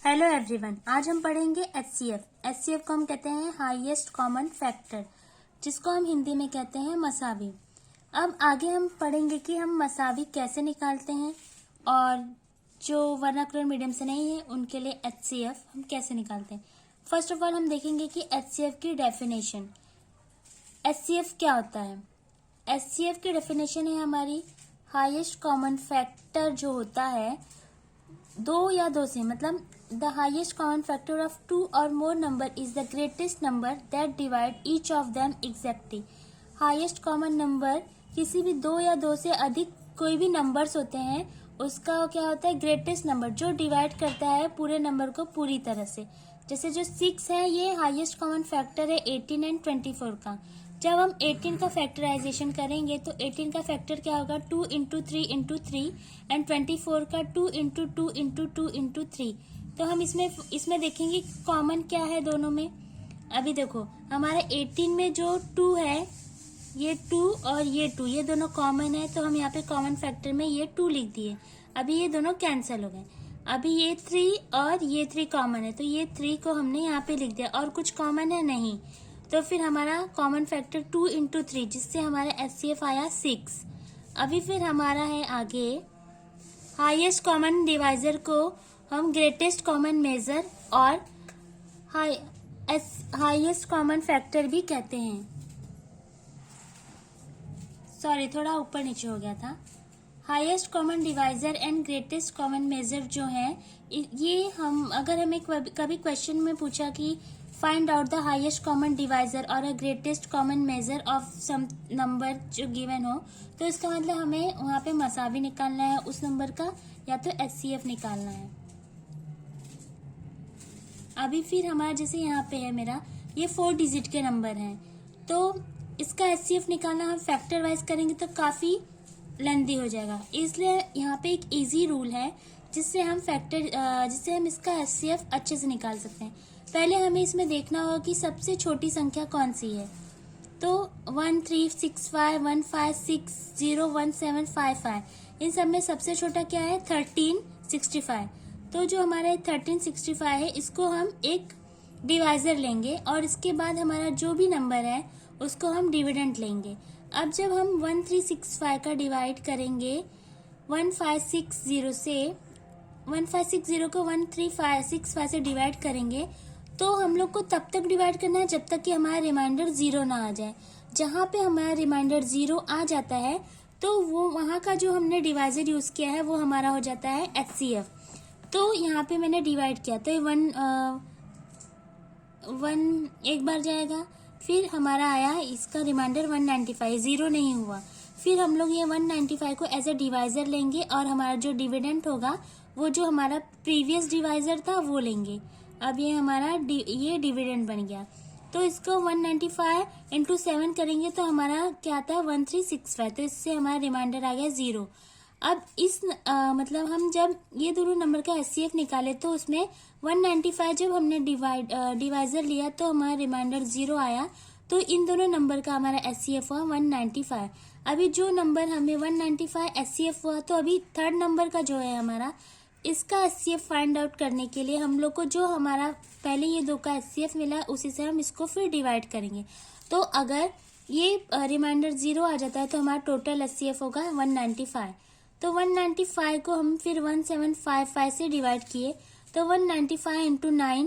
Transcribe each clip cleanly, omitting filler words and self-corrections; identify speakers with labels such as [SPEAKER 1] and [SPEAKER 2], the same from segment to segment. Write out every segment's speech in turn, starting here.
[SPEAKER 1] Hello everyone, आज हम पढ़ेंगे एचसीएफ। एचसीएफ को हम कहते हैं हाईएस्ट कॉमन फैक्टर, जिसको हम हिंदी में कहते हैं मसावी। अब आगे हम पढ़ेंगे कि हम मसावी कैसे निकालते हैं और जो वर्नाकुलर मीडियम से नहीं है उनके लिए एचसीएफ हम कैसे निकालते हैं। फर्स्ट ऑफ ऑल हम देखेंगे कि एचसीएफ की डेफिनेशन। एचसीएफ क्या होता है? एचसीएफ की डेफिनेशन है हमारी हाईएस्ट कॉमन फैक्टर जो होता है दो या दो से, मतलब the highest common factor of two or more number is the greatest number that divide each of them exactly. Highest common number किसी भी दो या दो से अधिक कोई भी नंबर्स होते हैं उसका क्या होता है? ग्रेटेस्ट नंबर, जो डिवाइड करता है पूरे नंबर को पूरी तरह से। जैसे जो 6 है ये हाईएस्ट कॉमन फैक्टर है 18 एंड 24 का। जब हम 18 का फैक्टराइजेशन करेंगे तो 18 का फैक्टर क्या होगा? 2 इंटू 3 इंटू 3 एंड 24 का 2 इंटू 2 इंटू 2 इंटू 3। तो हम इसमें देखेंगे कॉमन क्या है दोनों में। अभी देखो हमारे 18 में जो 2 है, ये 2 और ये 2 ये दोनों कॉमन है, तो हम यहाँ पे कॉमन फैक्टर में ये 2 लिख दिए। अभी ये दोनों कैंसिल हो गए। अभी ये 3 और ये 3 कॉमन है, तो ये 3 को हमने यहाँ पे लिख दिया। और कुछ कॉमन है नहीं, तो फिर हमारा कॉमन फैक्टर 2 इंटू 3, जिससे हमारा एचसीएफ आया 6। अभी फिर हमारा है आगे हाईएस्ट कॉमन डिवाइजर को हम ग्रेटेस्ट कॉमन मेजर और हाईएस्ट कॉमन फैक्टर भी कहते हैं। सॉरी, थोड़ा ऊपर नीचे हो गया था। Highest common divisor and greatest common measure जो है, ये हम अगर हमें कभी क्वेश्चन में पूछा कि find out the highest common divisor or a greatest common measure of some number जो गिवन हो, तो इसका मतलब हमें वहां पे मसावी निकालना है उस नंबर का, या तो एचसीएफ निकालना है। अभी फिर हमारा जैसे यहाँ पे है मेरा, ये 4 डिजिट के नंबर हैं, तो इसका एचसीएफ निकालना हम फैक्टर वाइज करेंगे तो काफी लेंथी हो जाएगा। इसलिए यहाँ पे एक इजी रूल है जिससे हम इसका एचसीएफ अच्छे से निकाल सकते हैं। पहले हमें इसमें देखना होगा कि सबसे छोटी संख्या कौन सी है। तो 1 3 6 5 1 5 6 0 1 7 5 5, इन सब में सबसे छोटा क्या है? 1365। तो जो हमारा 1365 है, इसको हम एक डिवाइजर लेंगे और इसके बाद हमारा जो भी नंबर है उसको हम डिविडेंड लेंगे। अब जब हम 1365 का डिवाइड करेंगे 1560 से, 1560 को 1365 से डिवाइड करेंगे, तो हम लोग को तब तक डिवाइड करना है जब तक कि हमारा रिमाइंडर 0 ना आ जाए। जहाँ पे हमारा रिमाइंडर 0 आ जाता है तो वो वहाँ का जो हमने डिवाइजर यूज किया है वो हमारा हो जाता है एचसीएफ। तो यहाँ पे मैंने डिवाइड किया तो वन एक बार जाएगा, फिर हमारा आया इसका रिमाइंडर 195, 0 नहीं हुआ। फिर हम लोग ये 195 को एज ए डिवाइजर लेंगे और हमारा जो डिविडेंड होगा वो जो हमारा प्रीवियस डिवाइजर था वो लेंगे। अब ये हमारा ये डिविडेंड बन गया। तो इसको 195 इंटू 7 करेंगे तो हमारा क्या आता है? 1365। तो इससे हमारा रिमाइंडर आ गया 0। अब मतलब हम जब ये दोनों नंबर का एचसीएफ निकाले तो उसमें 195 जब हमने डिवाइजर लिया तो हमारा रिमाइंडर 0 आया, तो इन दोनों नंबर का हमारा एचसीएफ हुआ 195। अभी जो नंबर हमें 195 एचसीएफ हुआ, तो अभी थर्ड नंबर का जो है हमारा, इसका एचसीएफ फाइंड आउट करने के लिए हम लोग को जो हमारा पहले ये 2 का एचसीएफ मिला उसी से हम इसको फिर डिवाइड करेंगे। तो अगर ये रिमाइंडर 0 आ जाता है तो हमारा टोटल एचसीएफ होगा 195। तो 195 को हम फिर 1755 से डिवाइड किए तो 195 इंटू 9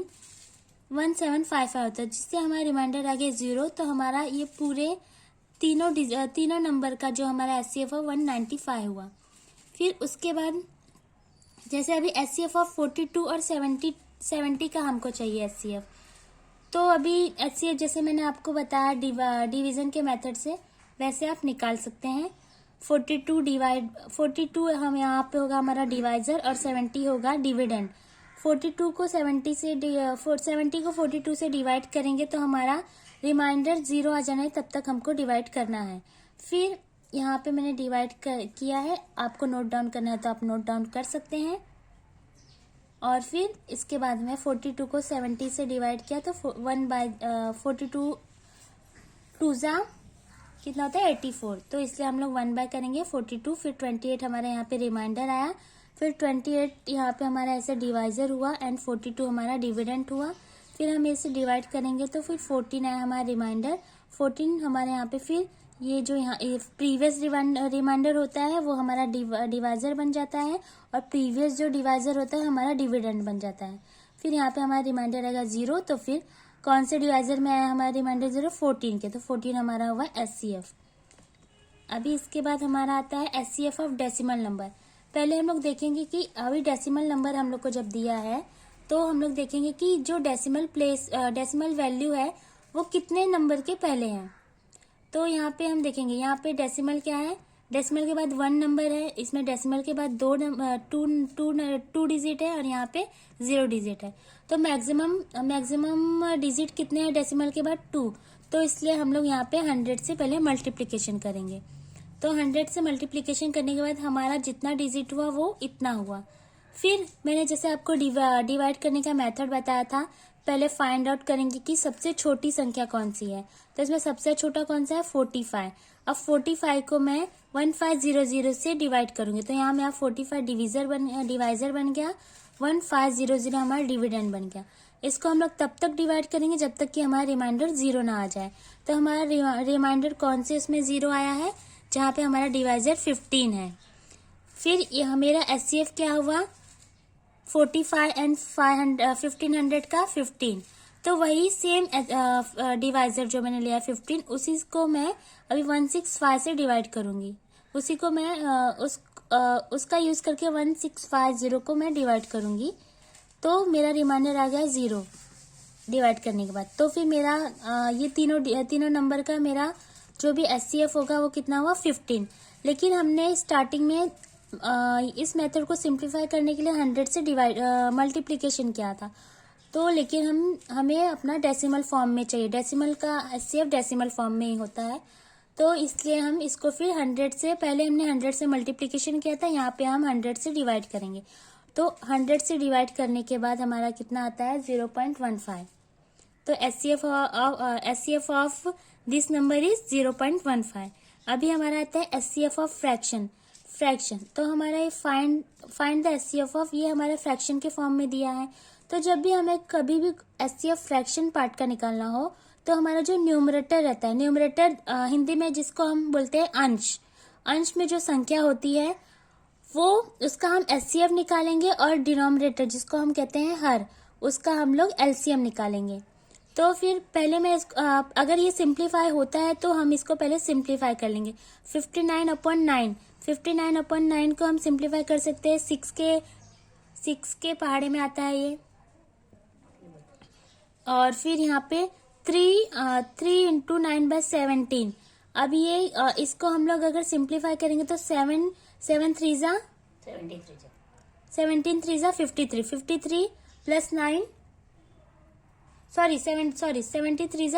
[SPEAKER 1] 1755 होता है, जिससे हमारा रिमाइंडर आ गया 0। तो हमारा ये पूरे तीनों नंबर का जो हमारा एचसीएफ है 195 हुआ। फिर उसके बाद जैसे अभी एचसीएफ ऑफ 42 और 70 का हमको चाहिए एचसीएफ। तो अभी एचसीएफ जैसे मैंने आपको बताया डिवीजन के मेथड से, वैसे आप निकाल सकते हैं। 42 हम यहाँ पे होगा हमारा डिवाइजर और 70 होगा डिविडेंड। 42 को 70 से 70 को 42 से डिवाइड करेंगे तो हमारा रिमाइंडर 0 आ जाना है, तब तक हमको डिवाइड करना है। फिर यहाँ पे मैंने डिवाइड किया है, आपको नोट डाउन करना है तो आप नोट डाउन कर सकते हैं। और फिर इसके बाद में 42 को 70 से डिवाइड किया तो 1/42 2 जा कितना होता है? 84। तो इसलिए हम लोग 1 बाय करेंगे 42, फिर 28 हमारे यहाँ पे रिमाइंडर आया, फिर 28 यहाँ पे हमारा ऐसे डिवाइजर हुआ एंड 42 हमारा डिविडेंड हुआ। फिर हम इसे डिवाइड करेंगे तो फिर 14 आया हमारा रिमाइंडर। 14 हमारे यहाँ पे फिर ये जो यहाँ प्रीवियस रिमाइंडर होता है वो हमारा डिवाइजर बन जाता है और प्रीवियस जो डिवाइजर होता है हमारा डिविडेंड बन जाता है। फिर यहाँ पे हमारा रिमाइंडर आएगा 0, तो फिर कौन से डिवाइजर में आया हमारा रिमाइंडर 0? 14 के, तो 14 हमारा हुआ SCF। अभी इसके बाद हमारा आता है SCF ऑफ डेसिमल नंबर। पहले हम लोग देखेंगे कि अभी डेसिमल नंबर हम लोग को जब दिया है तो हम लोग देखेंगे कि जो डेसिमल वैल्यू है वो कितने नंबर के पहले हैं। तो यहाँ पे हम देखेंगे, यहाँ पे डेसिमल क्या है, डेसिमल के बाद 1 नंबर है, इसमें डेसिमल के बाद 2 डिजिट है और यहाँ पे 0 डिजिट है। तो मैक्सिमम डिजिट कितने हैं डेसिमल के बाद? 2। तो इसलिए हम लोग यहाँ पे 100 से पहले मल्टीप्लिकेशन करेंगे। तो 100 से मल्टीप्लिकेशन करने के बाद हमारा जितना डिजिट हुआ वो इतना हुआ। फिर मैंने जैसे आपको डिवाइड करने का मेथड बताया था, पहले फाइंड आउट करेंगे कि सबसे छोटी संख्या कौन सी है। तो इसमें सबसे छोटा कौन सा है? 45। अब 45 को मैं 1500 से डिवाइड करूंगी, तो यहाँ मेरा 45 डिवाइजर बन गया, 1500 हमारा डिविडेंड बन गया। इसको हम लोग तब तक डिवाइड करेंगे जब तक कि हमारा रिमाइंडर 0 ना आ जाए। तो हमारा रिमाइंडर कौन से उसमें 0 आया है? जहाँ पे हमारा डिवाइजर 15 है। फिर यह मेरा SCF क्या हुआ? 45 एंड 1500 का 15। तो वही सेम डिवाइजर जो मैंने लिया 15, उसी को मैं अभी 165 से डिवाइड करूंगी। उसी को मैं उसका यूज करके 1650 को मैं डिवाइड करूंगी। तो मेरा रिमाइंडर आ गया 0 डिवाइड करने के बाद। तो फिर मेरा ये तीनों नंबर का मेरा जो भी SCF होगा वो कितना हुआ? 15। लेकिन हमने स्टार्टिंग में इस मेथड को सिंप्लीफाई करने के लिए 100 से मल्टीप्लिकेशन किया था। तो लेकिन हमें अपना डेसिमल फॉर्म में चाहिए, डेसिमल का SCF डेसिमल फॉर्म में ही होता है। तो इसलिए हम इसको फिर 100 से पहले हमने 100 से मल्टीप्लिकेशन किया था, यहाँ पे हम 100 से डिवाइड करेंगे। तो 100 से डिवाइड करने के बाद हमारा कितना आता है? 0.15। तो SCF of this number is 0.15। अभी हमारा आता है SCF ऑफ फ्रैक्शन। तो हमारा ये फाइंड द SCF ऑफ, ये हमारे फ्रैक्शन के फॉर्म में दिया है। तो जब भी हमें कभी भी SCF फ्रैक्शन पार्ट का निकालना हो तो हमारा जो न्यूमरेटर रहता है, न्यूमरेटर हिंदी में जिसको हम बोलते हैं अंश में जो संख्या होती है वो उसका हम SCF निकालेंगे, और डिनोमिनेटर जिसको हम कहते हैं हर, उसका हम लोग LCM निकालेंगे। तो फिर पहले मैं अगर ये सिंप्लीफाई होता है तो हम इसको पहले सिंप्लीफाई कर लेंगे। 59/9 को हम सिंप्लीफाई कर सकते हैं। 6 के पहाड़े में आता है ये। और फिर यहाँ पे 3 × 9/17। अब ये इसको हम लोग अगर सिंप्लीफाई करेंगे तो 17 3 × 53, 53 प्लस 9 73 ×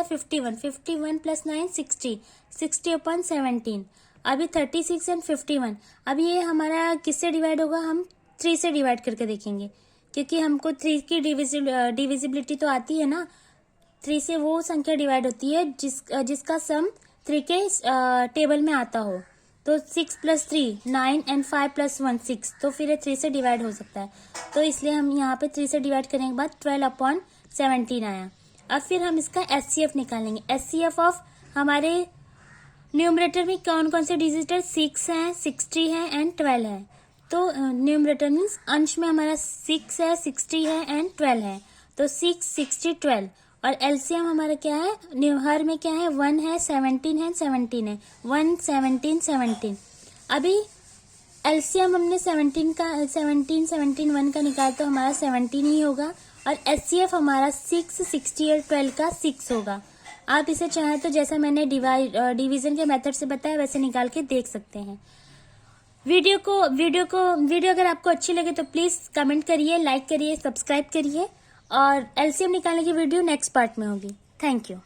[SPEAKER 1] 51, 51 प्लस 9 60, 60/17। अभी 36 एंड 51। अभी ये हमारा किससे डिवाइड होगा? हम 3 से डिवाइड करके देखेंगे, क्योंकि हमको 3 की डिविजिबिलिटी तो आती है ना। 3 से वो संख्या डिवाइड होती है जिसका सम 3 के टेबल में आता हो। तो 6 + 3 9 एंड 5 + 1 6, तो फिर ये 3 से डिवाइड हो सकता है। तो इसलिए हम यहाँ पे 3 से डिवाइड करने के बाद 12/17 आया। अब फिर हम इसका SCF निकालेंगे। SCF ऑफ हमारे न्यूमरेटर में कौन कौन से डिजिट है? 6 है, 60 है एंड 12 है। तो न्यूमरेटर मीन्स अंश में हमारा 6 है, 60 है एंड 12 है। तो 6 60 12। और LCM हमारा क्या है? हर में क्या है? 1 है, 17 है, 17 है। 1 17 17। अभी LCM हमने 17 1 का निकाला तो हमारा 17 ही होगा। और SCF हमारा 6 60 और 12 का 6 होगा। आप इसे चाहें तो जैसा मैंने डिवीजन के मेथड से बताया वैसे निकाल के देख सकते हैं। वीडियो अगर आपको अच्छी लगे तो प्लीज कमेंट करिए, लाइक करिए, सब्सक्राइब करिए। और LCM निकालने की वीडियो नेक्स्ट पार्ट में होगी। Thank you.